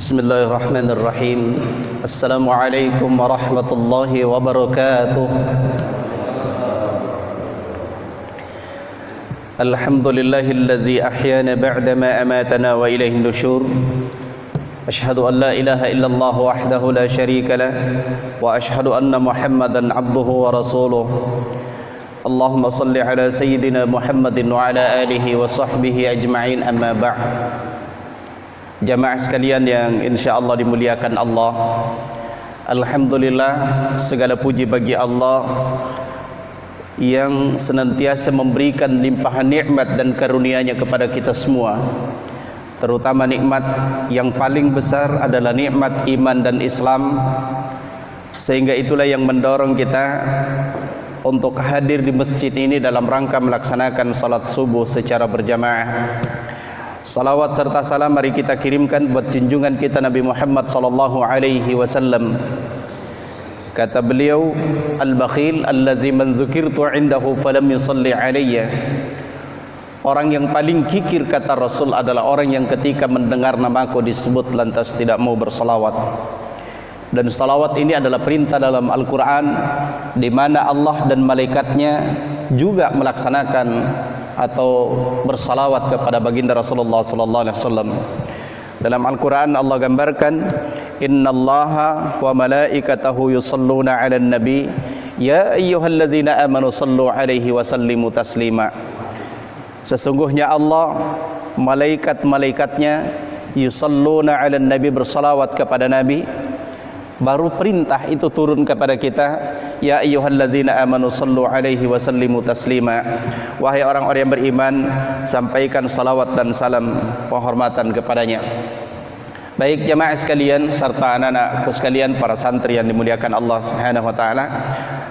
Bismillahirrahmanirrahim. Assalamualaikum warahmatullahi wabarakatuh. Alhamdulillahilladzi ahyana ba'dama amatana wa ilaihin nusyur. Ashhadu an la ilaha illallah wahdahu la syarika lah wa ashhadu anna Muhammadan abduhu wa rasuluh. Allahumma salli ala sayyidina Muhammadin wa ala alihi wa sahbihi ajma'in, amma ba'd. Jamaah sekalian yang insya-Allah dimuliakan Allah, alhamdulillah, segala puji bagi Allah yang senantiasa memberikan limpahan nikmat dan karunia-Nya kepada kita semua. Terutama nikmat yang paling besar adalah nikmat iman dan Islam, sehingga itulah yang mendorong kita untuk hadir di masjid ini dalam rangka melaksanakan salat subuh secara berjamaah. Salawat serta salam mari kita kirimkan buat junjungan kita Nabi Muhammad sallallahu alaihi wasallam. Kata beliau, al-bakhil alladzi man dzukirtu indahu falam yusalli alayya. Orang yang paling kikir, kata Rasul, adalah orang yang ketika mendengar namaku disebut lantas tidak mau bersalawat. Dan salawat ini adalah perintah dalam Al-Quran, di mana Allah dan malaikatnya juga melaksanakan atau bersalawat kepada baginda Rasulullah sallallahu alaihi wasallam. Dalam Al-Quran Allah gambarkan, innallaha wa malaikatahu yusalluna 'alan nabi ya ayyuhalladzina amanu sallu 'alaihi wa sallimu taslima. Sesungguhnya Allah, malaikat-malaikatnya yusalluna 'alan nabi, bersalawat kepada nabi. Baru perintah itu turun kepada kita, ya ayyuhalladzina amanu sallu alaihi wa sallimu taslima. Wahai orang-orang yang beriman, sampaikan salawat dan salam penghormatan kepadanya. Baik jamaah sekalian serta anak-anakku sekalian, para santri yang dimuliakan Allah Subhanahu wa taala,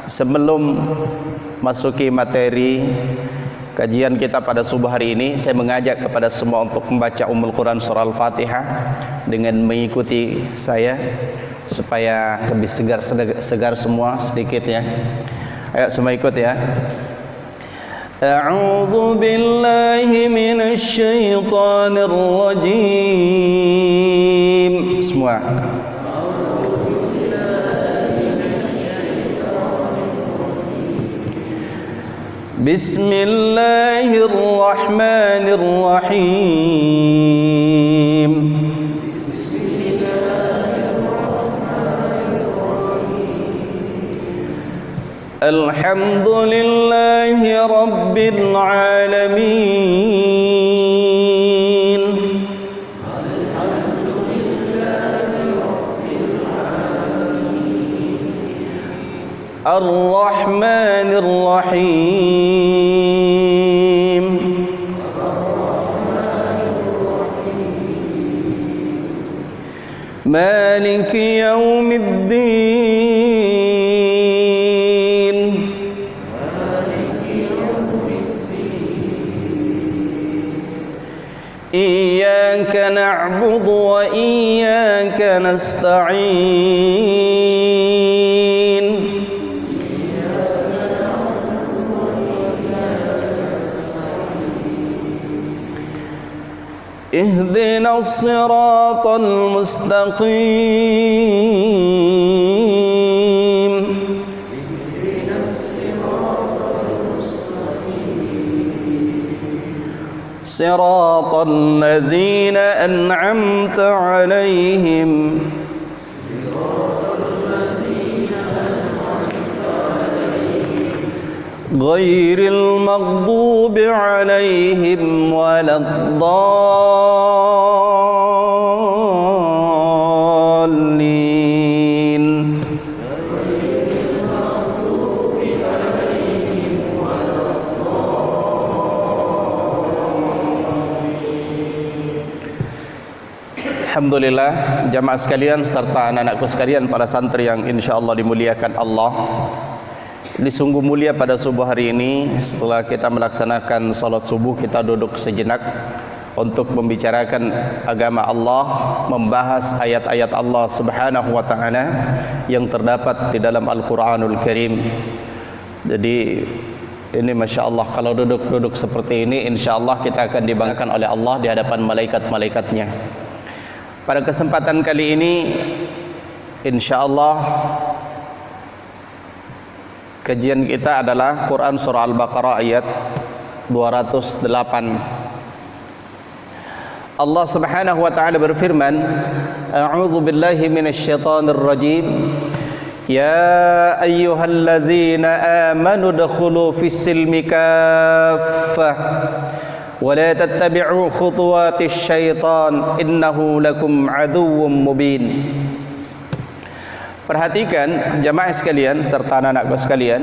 sebelum masuki materi kajian kita pada subuh hari ini, saya mengajak kepada semua untuk membaca Ummul Quran surah Al-Fatihah dengan mengikuti saya, supaya lebih segar semua sedikit ya. Ayo semua ikut ya. A'udzu billahi minasy syaithanir rajim. Semua. Bismillahirrahmanirrahim. Alhamdulillahi Rabbil Alamin. Ar-Rahmanir Rahim. Maliki Yaumiddin. Iyyaka na'budu wa iyyaka nasta'in. Ihdinas siratal mustaqim. Siratal ladzina an'amta 'alaihim ghairil maghdubi 'alaihim waladdallin. Alhamdulillah jamaah sekalian serta anak-anakku sekalian, para santri yang insyaallah dimuliakan Allah. Ini sungguh mulia pada subuh hari ini. Setelah kita melaksanakan salat subuh, kita duduk sejenak untuk membicarakan agama Allah, membahas ayat-ayat Allah Subhanahu wa taala yang terdapat di dalam Al-Qur'anul Karim. Jadi ini Masya Allah, kalau duduk-duduk seperti ini, insya Allah kita akan dibanggakan oleh Allah di hadapan malaikat-malaikatnya. Pada kesempatan kali ini insyaallah kajian kita adalah Quran surah Al-Baqarah ayat 208. Allah Subhanahu wa taala berfirman, A'udzu billahi minasyaitonir rajim. Ya ayyuhalladzina amanu dkhulu fis-silmi kaffah wa la tattabi'u khutuwatis syaitan innahu lakum aduwwum mubin. Perhatikan jamaah sekalian serta anak-anakku sekalian,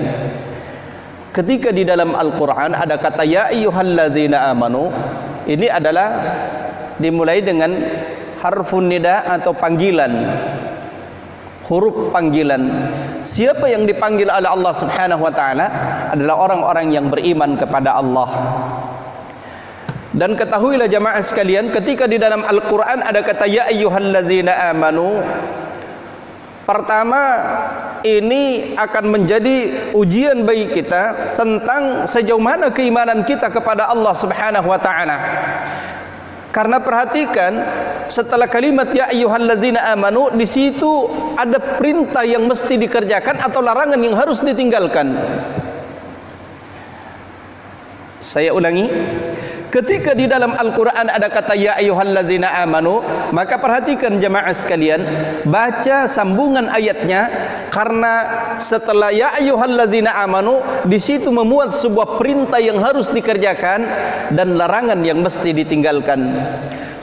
ketika di dalam Al-Qur'an ada kata ya ayyuhalladzina amanu, ini adalah dimulai dengan harfun nida atau panggilan, huruf panggilan. Siapa yang dipanggil oleh Allah Subhanahu wa taala adalah orang-orang yang beriman kepada Allah. Dan ketahuilah jamaah sekalian, ketika di dalam Al-Qur'an ada kata ya ayyuhalladzina amanu, pertama ini akan menjadi ujian bagi kita tentang sejauh mana keimanan kita kepada Allah Subhanahu wa taala. Karena perhatikan, setelah kalimat ya ayyuhalladzina amanu, di situ ada perintah yang mesti dikerjakan atau larangan yang harus ditinggalkan. Saya ulangi, ketika di dalam Al-Qur'an ada kata ya ayyuhalladzina amanu, maka perhatikan jemaah sekalian, baca sambungan ayatnya, karena setelah ya ayyuhalladzina amanu di situ memuat sebuah perintah yang harus dikerjakan dan larangan yang mesti ditinggalkan.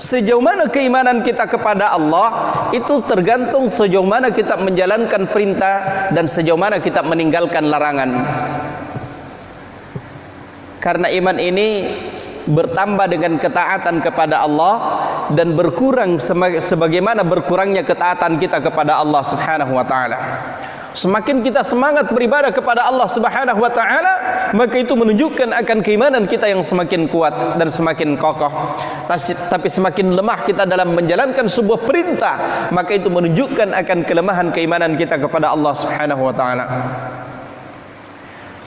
Sejauh mana keimanan kita kepada Allah itu tergantung sejauh mana kita menjalankan perintah dan sejauh mana kita meninggalkan larangan. Karena iman ini bertambah dengan ketaatan kepada Allah dan berkurang sebagaimana berkurangnya ketaatan kita kepada Allah Subhanahu wa taala. Semakin kita semangat beribadah kepada Allah Subhanahu wa taala, maka itu menunjukkan akan keimanan kita yang semakin kuat dan semakin kokoh. Tapi semakin lemah kita dalam menjalankan sebuah perintah, maka itu menunjukkan akan kelemahan keimanan kita kepada Allah Subhanahu wa taala.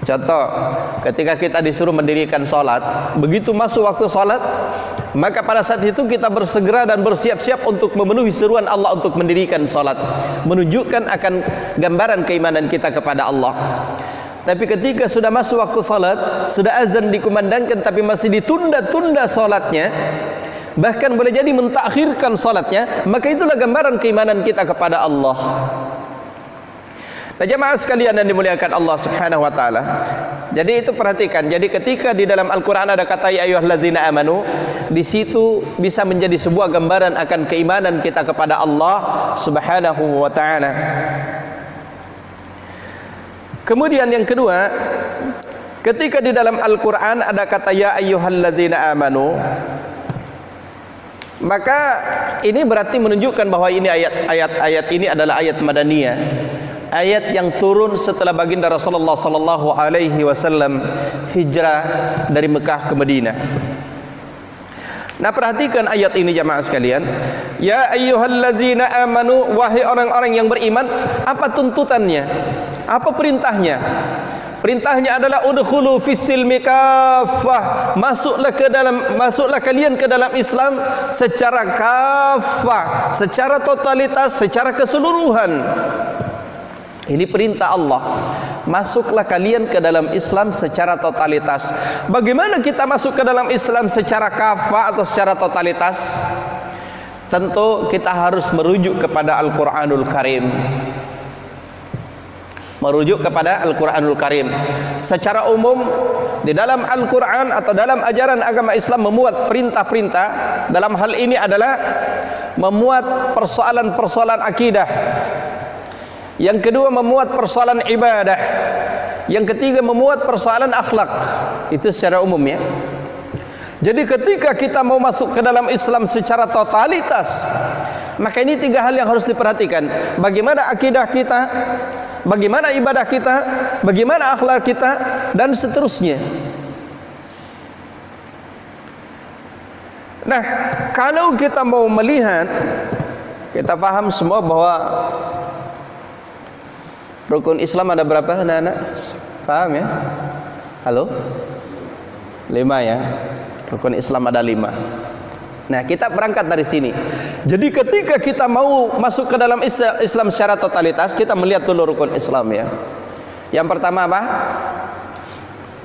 Contoh, ketika kita disuruh mendirikan sholat, begitu masuk waktu sholat, maka pada saat itu kita bersegera dan bersiap-siap untuk memenuhi seruan Allah untuk mendirikan sholat, menunjukkan akan gambaran keimanan kita kepada Allah. Tapi ketika sudah masuk waktu sholat, sudah azan dikumandangkan tapi masih ditunda-tunda sholatnya, bahkan boleh jadi mentakhirkan sholatnya, maka itulah gambaran keimanan kita kepada Allah. Nah, jemaah sekalian yang dimuliakan Allah Subhanahu wa taala. Jadi itu perhatikan. Jadi ketika di dalam Al-Qur'an ada kata ya ayyuhalladzina amanu, di situ bisa menjadi sebuah gambaran akan keimanan kita kepada Allah Subhanahu wa taala. Kemudian yang kedua, ketika di dalam Al-Qur'an ada kata ya ayyuhalladzina amanu, maka ini berarti menunjukkan bahwa ini ayat ini adalah ayat madaniyah. Ayat yang turun setelah baginda Rasulullah sallallahu alaihi wasallam hijrah dari Mekah ke Madinah. Nah, perhatikan ayat ini jamaah sekalian. Ya ayyuhalladzina amanu, wahai orang-orang yang beriman, apa tuntutannya? Apa perintahnya? Perintahnya adalah udkhulu fis-silmi kaffah. Masuklah kalian ke dalam Islam secara kaffah, secara totalitas, secara keseluruhan. Ini perintah Allah. Masuklah kalian ke dalam Islam secara totalitas. Bagaimana kita masuk ke dalam Islam secara kafah atau secara totalitas? Tentu kita harus merujuk kepada Al-Quranul Karim. Merujuk kepada Al-Quranul Karim. Secara umum di dalam Al-Quran atau dalam ajaran agama Islam memuat perintah-perintah. Dalam hal ini adalah memuat persoalan-persoalan akidah. Yang kedua memuat persoalan ibadah. Yang ketiga memuat persoalan akhlak. Itu secara umum ya. Jadi ketika kita mau masuk ke dalam Islam secara totalitas, maka ini tiga hal yang harus diperhatikan. Bagaimana akidah kita, bagaimana ibadah kita, bagaimana akhlak kita, dan seterusnya. Nah, kalau kita mau melihat, kita paham semua bahwa rukun Islam ada berapa anak-anak? Paham ya? Halo? 5 ya. Rukun Islam ada 5. Nah, kita berangkat dari sini. Jadi ketika kita mau masuk ke dalam Islam secara totalitas, kita melihat dulu rukun Islam ya. Yang pertama apa?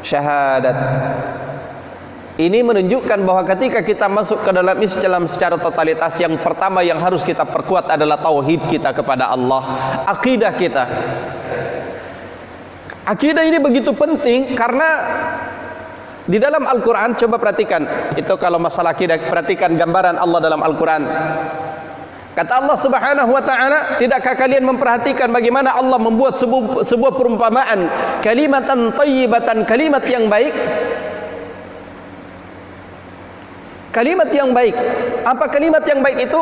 Syahadat. Ini menunjukkan bahwa ketika kita masuk ke dalam Islam secara totalitas, yang pertama yang harus kita perkuat adalah tauhid kita kepada Allah, akidah kita. Akidah ini begitu penting karena di dalam Al-Quran, coba perhatikan, itu kalau masalah akidah, perhatikan gambaran Allah dalam Al-Quran. Kata Allah Subhanahu wa ta'ala, tidakkah kalian memperhatikan bagaimana Allah membuat sebuah perumpamaan, kalimatan thayyibatan, kalimat yang baik. Kalimat yang baik. Apa kalimat yang baik itu?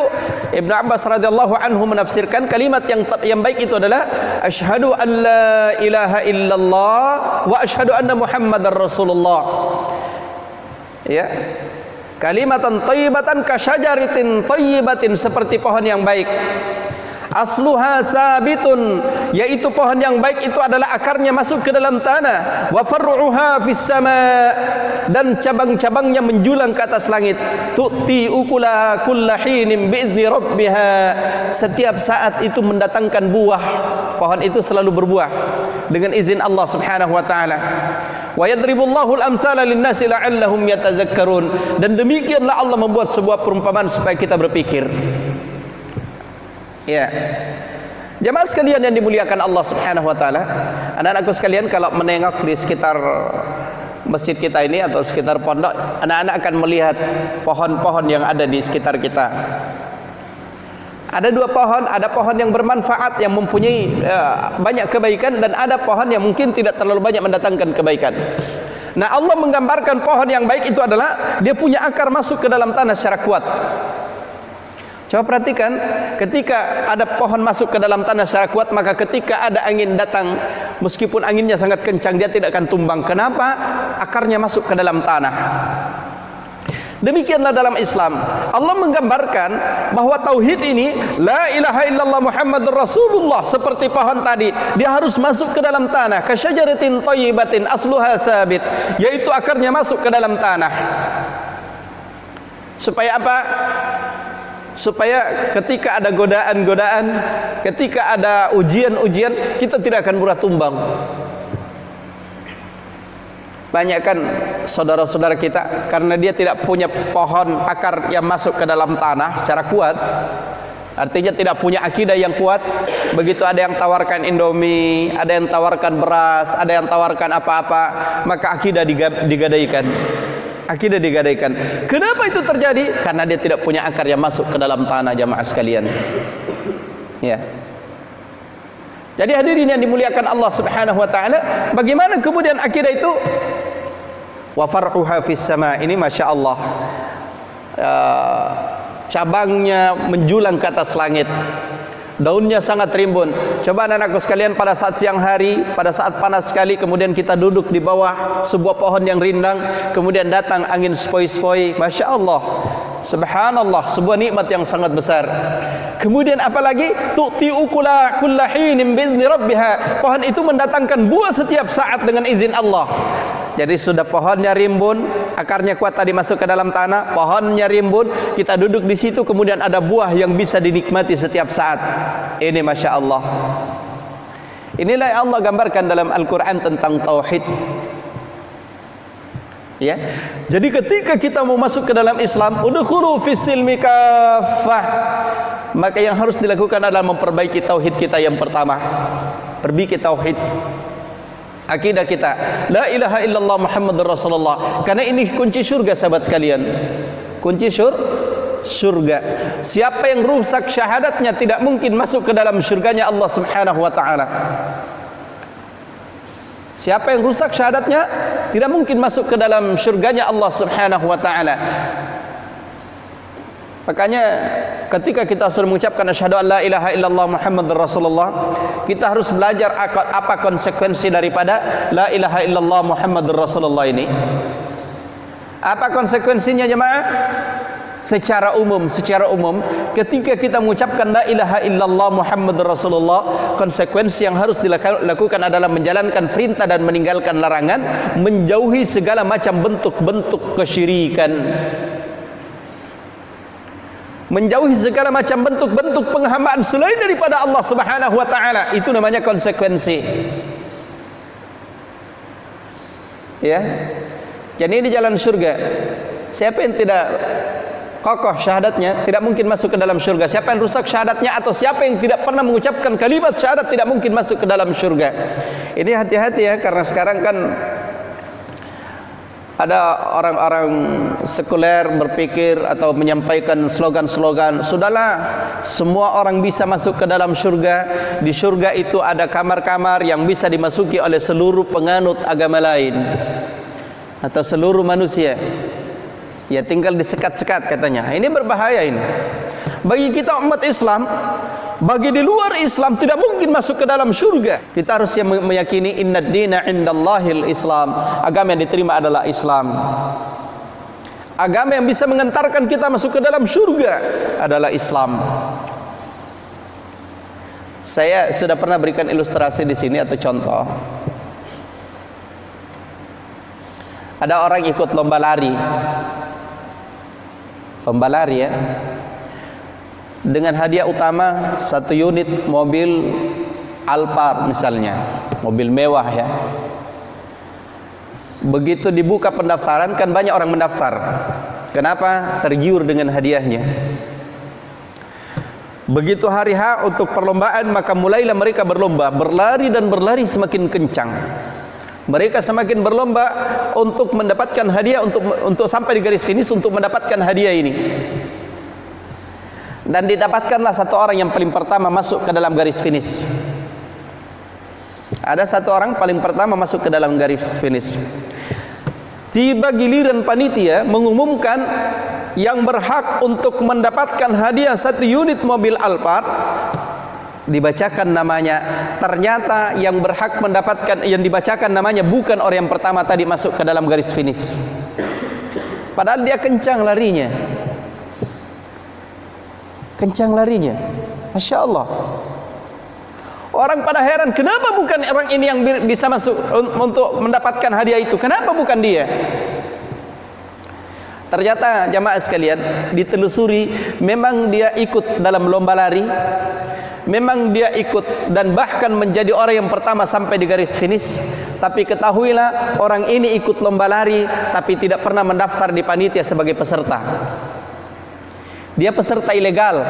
Ibnu Abbas radhiyallahu anhu menafsirkan kalimat yang baik itu adalah asyhadu an la ilaha illallah wa asyhadu anna Muhammadar Rasulullah. Ya. Kalimatan thayyibatan kasyajaratin thayyibatin, seperti pohon yang baik. Asluha sabitun, yaitu pohon yang baik itu adalah akarnya masuk ke dalam tanah. Wa far'uha fis sama, dan cabang-cabangnya menjulang ke atas langit. Tu'ti ukulaha kullahinin bi'izni rabbiha, setiap saat itu mendatangkan buah. Pohon itu selalu berbuah dengan izin Allah Subhanahu wa taala. Wa yadribullahu al-amsala lin-nasi la'allahum yatazakkarun, dan demikianlah Allah membuat sebuah perumpamaan supaya kita berpikir. Ya, jamaah sekalian yang dimuliakan Allah Subhanahu wa taala, anak-anakku sekalian, kalau menengok di sekitar masjid kita ini atau sekitar pondok, anak-anak akan melihat pohon-pohon yang ada di sekitar kita. Ada dua pohon, ada pohon yang bermanfaat, yang mempunyai banyak kebaikan, dan ada pohon yang mungkin tidak terlalu banyak mendatangkan kebaikan. Nah, Allah menggambarkan pohon yang baik itu adalah dia punya akar masuk ke dalam tanah secara kuat. Coba perhatikan, ketika ada pohon masuk ke dalam tanah secara kuat, maka ketika ada angin datang, meskipun anginnya sangat kencang, dia tidak akan tumbang. Kenapa? Akarnya masuk ke dalam tanah. Demikianlah dalam Islam. Allah menggambarkan bahwa tauhid ini, la ilaha illallah Muhammadur Rasulullah, seperti pohon tadi, dia harus masuk ke dalam tanah. Kasyajaratin thayyibatin asluha sabit, yaitu akarnya masuk ke dalam tanah. Supaya apa? Supaya ketika ada godaan-godaan, ketika ada ujian-ujian, kita tidak akan mudah tumbang. Banyak kan saudara-saudara kita, karena dia tidak punya pohon akar yang masuk ke dalam tanah secara kuat, artinya tidak punya akidah yang kuat. Begitu ada yang tawarkan Indomie, ada yang tawarkan beras, ada yang tawarkan apa-apa, maka akidah digadaikan. Akidah digadaikan. Kenapa itu terjadi? Karena dia tidak punya akar yang masuk ke dalam tanah, jamaah sekalian. Ya. Jadi hadirin yang dimuliakan Allah Subhanahu wa taala, bagaimana kemudian akidah itu? Wa far'uha fis sama. Ini Masya Allah, cabangnya menjulang ke atas langit, daunnya sangat rimbun. Coba anak-anakku sekalian, pada saat siang hari, pada saat panas sekali, kemudian kita duduk di bawah sebuah pohon yang rindang, kemudian datang angin sepoi-sepoi, Masya Allah, subhanallah, sebuah nikmat yang sangat besar. Kemudian apalagi, tu'ti ukula kullahinin bi'izni rabbiha, pohon itu mendatangkan buah setiap saat dengan izin Allah. Jadi sudah pohonnya rimbun, akarnya kuat tadi masuk ke dalam tanah, pohonnya rimbun, kita duduk di situ, kemudian ada buah yang bisa dinikmati setiap saat. Ini Masya Allah. Inilah yang Allah gambarkan dalam Al-Quran tentang tauhid. Ya, jadi ketika kita mau masuk ke dalam Islam, udkhulu fis silmi kaffah, maka yang harus dilakukan adalah memperbaiki tauhid kita yang pertama. Perbaiki tauhid akidah kita, la ilaha illallah Muhammadur Rasulullah, karena ini kunci surga sahabat sekalian. Kunci surga. Siapa yang rusak syahadatnya tidak mungkin masuk ke dalam surganya Allah Subhanahu wa taala. Siapa yang rusak syahadatnya tidak mungkin masuk ke dalam surganya Allah Subhanahu wa taala. Makanya ketika kita sudah mengucapkan asyhadu an la ilaha illallah Muhammadur Rasulullah, kita harus belajar apa konsekuensi daripada la ilaha illallah Muhammadur Rasulullah ini. Apa konsekuensinya jemaah? Secara umum, ketika kita mengucapkan la ilaha illallah Muhammadur Rasulullah, konsekuensi yang harus dilakukan adalah menjalankan perintah dan meninggalkan larangan, menjauhi segala macam bentuk-bentuk kesyirikan. menjauhi segala macam bentuk-bentuk penghambaan selain daripada Allah Subhanahu wa taala. Itu namanya konsekuensi. Ya. Jadi di jalan surga, siapa yang tidak kokoh syahadatnya tidak mungkin masuk ke dalam surga. Siapa yang rusak syahadatnya atau siapa yang tidak pernah mengucapkan kalimat syahadat tidak mungkin masuk ke dalam surga. Ini hati-hati ya, karena sekarang kan ada orang-orang sekuler berpikir atau menyampaikan slogan-slogan, sudahlah semua orang bisa masuk ke dalam surga. Di surga itu ada kamar-kamar yang bisa dimasuki oleh seluruh penganut agama lain atau seluruh manusia. Ya tinggal disekat-sekat katanya. Ini berbahaya ini. Bagi kita umat Islam, bagi di luar Islam tidak mungkin masuk ke dalam surga. Kita harus meyakini innad dina indallahil Islam. Agama yang diterima adalah Islam. Agama yang bisa mengantarkan kita masuk ke dalam surga adalah Islam. Saya sudah pernah berikan ilustrasi di sini atau contoh. Ada orang ikut lomba lari. Lomba lari ya. Dengan hadiah utama 1 unit mobil Alphard misalnya, mobil mewah ya. Begitu dibuka pendaftaran kan banyak orang mendaftar. Kenapa? Tergiur dengan hadiahnya. Begitu hari H untuk perlombaan, maka mulailah mereka berlomba, berlari dan berlari semakin kencang. Mereka semakin berlomba untuk mendapatkan hadiah, untuk sampai di garis finish untuk mendapatkan hadiah ini. Dan didapatkanlah satu orang yang paling pertama masuk ke dalam garis finish. Ada satu orang paling pertama masuk ke dalam garis finish. Tiba giliran panitia mengumumkan yang berhak untuk mendapatkan hadiah 1 unit mobil Alphard. Dibacakan namanya, ternyata yang berhak mendapatkan, yang dibacakan namanya bukan orang yang pertama tadi masuk ke dalam garis finish. Padahal dia kencang larinya, Masya Allah. Orang pada heran, kenapa bukan orang ini yang bisa masuk untuk mendapatkan hadiah itu? Kenapa bukan dia? Ternyata jamaah sekalian, ditelusuri, memang dia ikut dalam lomba lari, memang dia ikut dan bahkan menjadi orang yang pertama sampai di garis finish. Tapi ketahuilah, orang ini ikut lomba lari tapi tidak pernah mendaftar di panitia sebagai peserta. Dia peserta ilegal.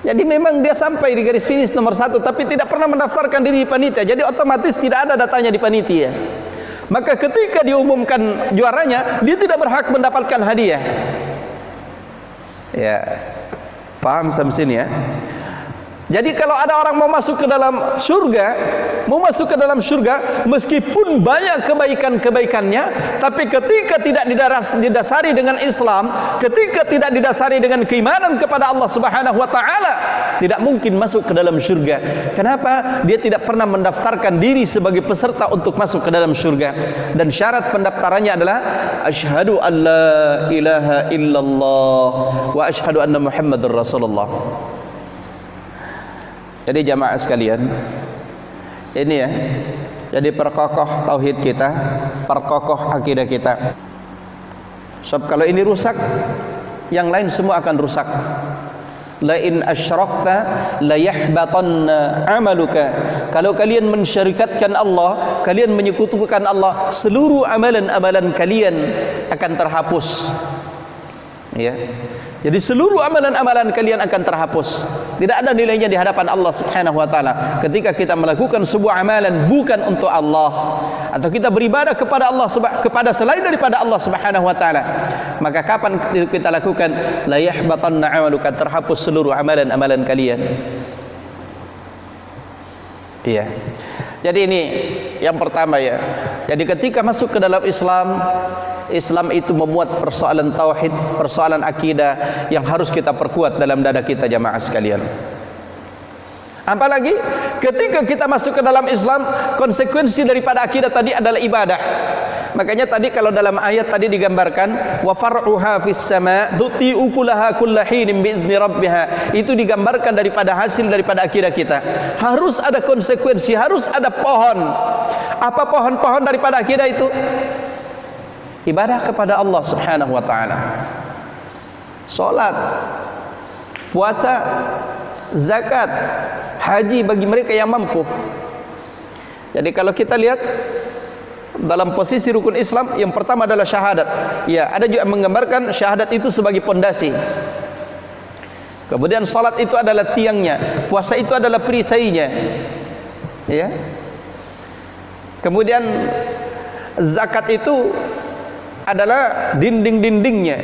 Jadi memang dia sampai di garis finish nomor 1 tapi tidak pernah mendaftarkan diri di panitia. Jadi otomatis tidak ada datanya di panitia. Maka ketika diumumkan juaranya, dia tidak berhak mendapatkan hadiah. Ya, paham sampai sini ya. Jadi kalau ada orang mau masuk ke dalam surga, meskipun banyak kebaikan-kebaikannya, tapi ketika tidak didasari dengan Islam, ketika tidak didasari dengan keimanan kepada Allah Subhanahu wa taala, tidak mungkin masuk ke dalam surga. Kenapa? Dia tidak pernah mendaftarkan diri sebagai peserta untuk masuk ke dalam surga. Dan syarat pendaftarannya adalah asyhadu an la ilaha illallah wa asyhadu anna Muhammadar Rasulullah. Jadi jamaah sekalian, ini ya, jadi perkokoh tauhid kita, perkokoh akidah kita. Sebab kalau ini rusak, yang lain semua akan rusak. La in asyrakta la yahbatanna amaluka. Kalau kalian mensyirikatkan Allah, kalian menyekutukan Allah, seluruh amalan-amalan kalian akan terhapus. Ya. Jadi seluruh amalan-amalan kalian akan terhapus. Tidak ada nilainya di hadapan Allah Subhanahu wa taala ketika kita melakukan sebuah amalan bukan untuk Allah, atau kita beribadah kepada Allah, kepada selain daripada Allah Subhanahu wa taala. Maka kapan kita lakukan la yahbatanna 'amaluka, terhapus seluruh amalan-amalan kalian. Iya. Jadi ini yang pertama ya. Jadi ketika masuk ke dalam Islam, Islam itu memuat persoalan tauhid, persoalan akidah yang harus kita perkuat dalam dada kita jamaah sekalian. Apalagi ketika kita masuk ke dalam Islam, konsekuensi daripada akidah tadi adalah ibadah. Makanya tadi kalau dalam ayat tadi digambarkan wa far'uha fis sama' tuti ukulaha kullahinin bi'izni rabbiha. Itu digambarkan daripada hasil daripada akidah kita. Harus ada konsekuensi, harus ada pohon. Apa pohon-pohon daripada akidah itu? Ibadah kepada Allah Subhanahu wa taala. salat, puasa, zakat, haji bagi mereka yang mampu. Jadi kalau kita lihat dalam posisi rukun Islam, yang pertama adalah syahadat. Ya, ada juga yang menggambarkan syahadat itu sebagai pondasi. Kemudian salat itu adalah tiangnya, puasa itu adalah perisainya. Ya. Kemudian zakat itu adalah dinding-dindingnya.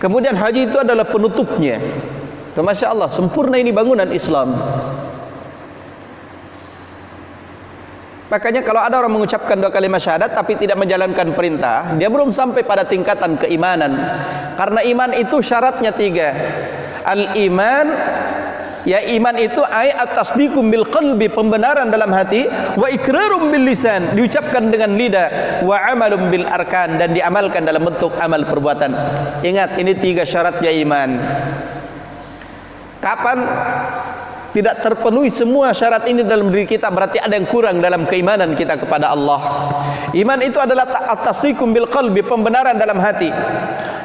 Kemudian haji itu adalah penutupnya. Masya Allah, sempurna ini bangunan Islam. Makanya kalau ada orang mengucapkan 2 kalimat syahadat tapi tidak menjalankan perintah, dia belum sampai pada tingkatan keimanan. Karena iman itu syaratnya 3. Al-iman, ya iman itu at-tasdiqum bil qalbi, pembenaran dalam hati, wa iqrarum bil lisan, diucapkan dengan lidah, wa amalum bil arkan, dan diamalkan dalam bentuk amal perbuatan. Ingat, ini 3 syaratnya iman. Kapan tidak terpenuhi semua syarat ini dalam diri kita, berarti ada yang kurang dalam keimanan kita kepada Allah. Iman itu adalah at-tasdiqum bil qalbi, pembenaran dalam hati.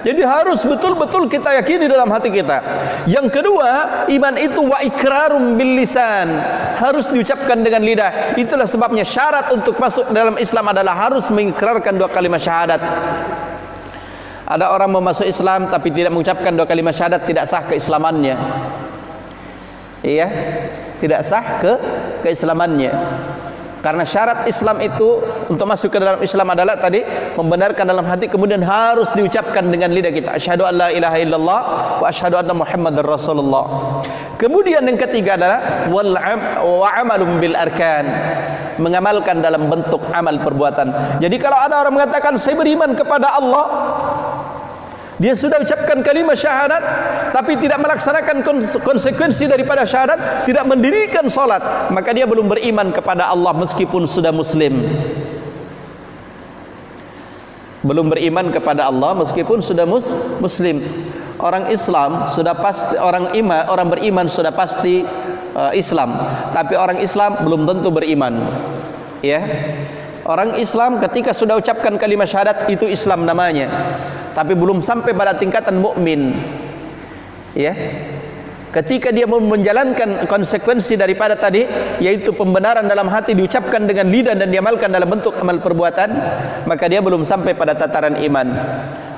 Jadi harus betul-betul kita yakini dalam hati kita. Yang kedua, iman itu wa iqrarum bil lisan, harus diucapkan dengan lidah. Itulah sebabnya syarat untuk masuk dalam Islam adalah harus mengikrarkan 2 kalimat syahadat. Ada orang mau masuk Islam tapi tidak mengucapkan 2 kalimat syahadat, tidak sah keislamannya. Iya, tidak sah keislamannya. Karena syarat Islam itu untuk masuk ke dalam Islam adalah tadi membenarkan dalam hati, kemudian harus diucapkan dengan lidah kita, asyhadu an la ilaha illallah wa asyhadu anna muhammadar rasulullah. Kemudian yang ketiga adalah wa amalum bil arkan, mengamalkan dalam bentuk amal perbuatan. Jadi kalau ada orang mengatakan saya beriman kepada Allah, dia sudah ucapkan kalimat syahadat tapi tidak melaksanakan konsekuensi daripada syahadat, tidak mendirikan salat, maka dia belum beriman kepada Allah meskipun sudah muslim. Belum beriman kepada Allah meskipun sudah muslim. Orang Islam sudah pasti, orang beriman sudah pasti Islam, tapi orang Islam belum tentu beriman. Ya. Orang Islam ketika sudah ucapkan kalimat syahadat itu Islam namanya, tapi belum sampai pada tingkatan mukmin. Ya. Ketika dia mau menjalankan konsekuensi daripada tadi, yaitu pembenaran dalam hati diucapkan dengan lidah dan diamalkan dalam bentuk amal perbuatan, maka dia belum sampai pada tataran iman.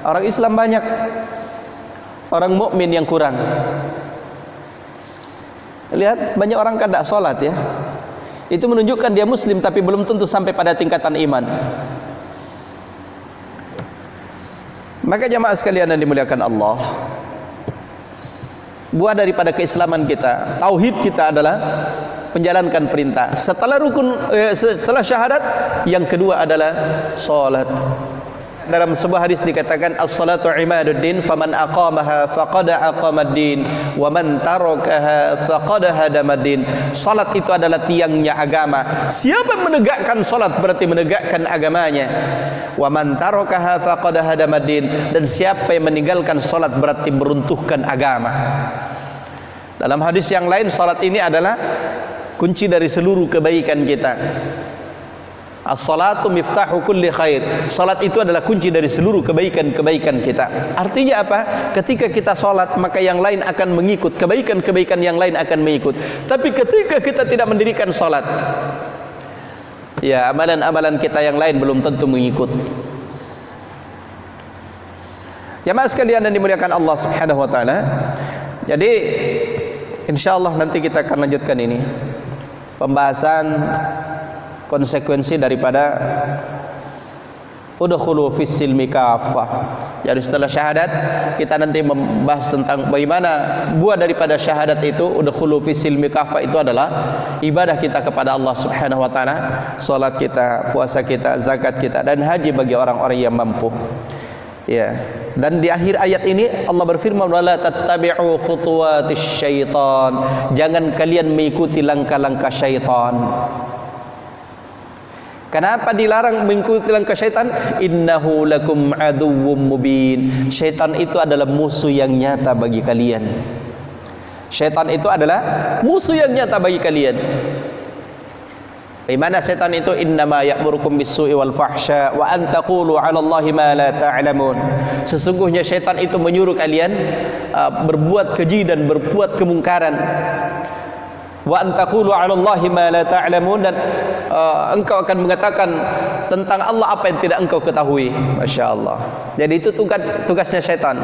Orang Islam banyak, orang mukmin yang kurang. Lihat, banyak orang kan tidak sholat ya. Itu menunjukkan dia muslim tapi belum tentu sampai pada tingkatan iman. Maka jamaah sekalian yang dimuliakan Allah, buah daripada keislaman kita, tauhid kita adalah menjalankan perintah. Setelah setelah syahadat, yang kedua adalah salat. Dalam sebuah hadis dikatakan as-salatu imaduddin, faman aqamaha faqad aqamaddin wa man tarakaha faqad hadamaddin. Salat itu adalah tiangnya agama. Siapa yang menegakkan salat berarti menegakkan agamanya. Wa man tarakaha faqad hadamaddin, dan siapa yang meninggalkan salat berarti meruntuhkan agama. Dalam hadis yang lain, salat ini adalah kunci dari seluruh kebaikan kita. As-salatu miftahu kulli khair. Salat itu adalah kunci dari seluruh kebaikan-kebaikan kita. Artinya apa? Ketika kita salat, maka yang lain akan mengikut, kebaikan-kebaikan yang lain akan mengikut. Tapi ketika kita tidak mendirikan salat, ya amalan-amalan kita yang lain belum tentu mengikut. Jamaah sekalian yang dimuliakan Allah Subhanahu wa taala. Jadi insyaallah nanti kita akan lanjutkan ini pembahasan konsekuensi daripada udkhulu fis silmi kaffah. Jadi setelah syahadat kita nanti membahas tentang bagaimana buah daripada syahadat itu. Udkhulu fis silmi kaffah itu adalah ibadah kita kepada Allah Subhanahu wa taala, salat kita, puasa kita, zakat kita, dan haji bagi orang-orang yang mampu. Ya. Dan di akhir ayat ini Allah berfirman, wala tattabi'u khutuwatis syaitan, jangan kalian mengikuti langkah-langkah syaitan. Kenapa dilarang mengikuti langkah syaitan? Innahu lakum aduwwum mubin. Syaitan itu adalah musuh yang nyata bagi kalian. Syaitan itu adalah musuh yang nyata bagi kalian. Bagaimana setan itu? Innama ya'murukum bis-su'i wal fahsya wa an taqulu 'ala Allahi ma la ta'lamun. Sesungguhnya setan itu menyuruh kalian berbuat keji dan berbuat kemungkaran. Wa an taqulu 'ala Allahi ma la ta'lamun, dan engkau akan mengatakan tentang Allah apa yang tidak engkau ketahui. Masya-Allah. Jadi itu tugasnya setan.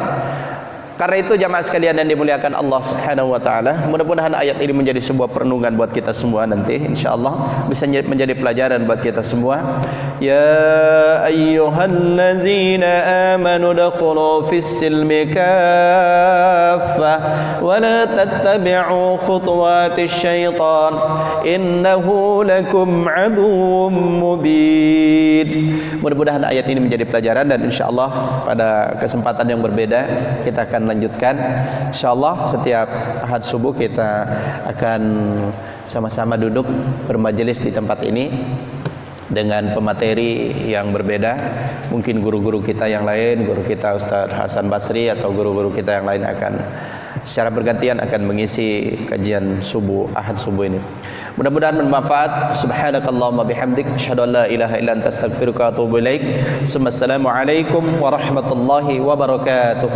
Karena itu jamaah sekalian yang dimuliakan Allah Subhanahu wa taala, mudah-mudahan ayat ini menjadi sebuah perenungan buat kita semua nanti insyaallah, bisa menjadi pelajaran buat kita semua. Ya ayyuhalladzina amanu dakhulu fis-silmi kaffah wa la tattabi'u khutuwatis syaitan innahu lakum aduwwum mubin. Mudah-mudahan ayat ini menjadi pelajaran, dan insyaallah pada kesempatan yang berbeda kita akan lanjutkan. Insyaallah setiap Ahad subuh kita akan sama-sama duduk bermajelis di tempat ini dengan pemateri yang berbeda. Mungkin guru-guru kita yang lain, guru kita Ustaz Hasan Basri atau guru-guru kita yang lain akan secara bergantian akan mengisi kajian subuh Ahad subuh ini. Mudah-mudahan bermanfaat. Subhanakallahumma bihamdik, asyhadu an la ilaha illa anta astaghfiruka wa atubu ilaik. Assalamualaikum warahmatullahi wabarakatuh.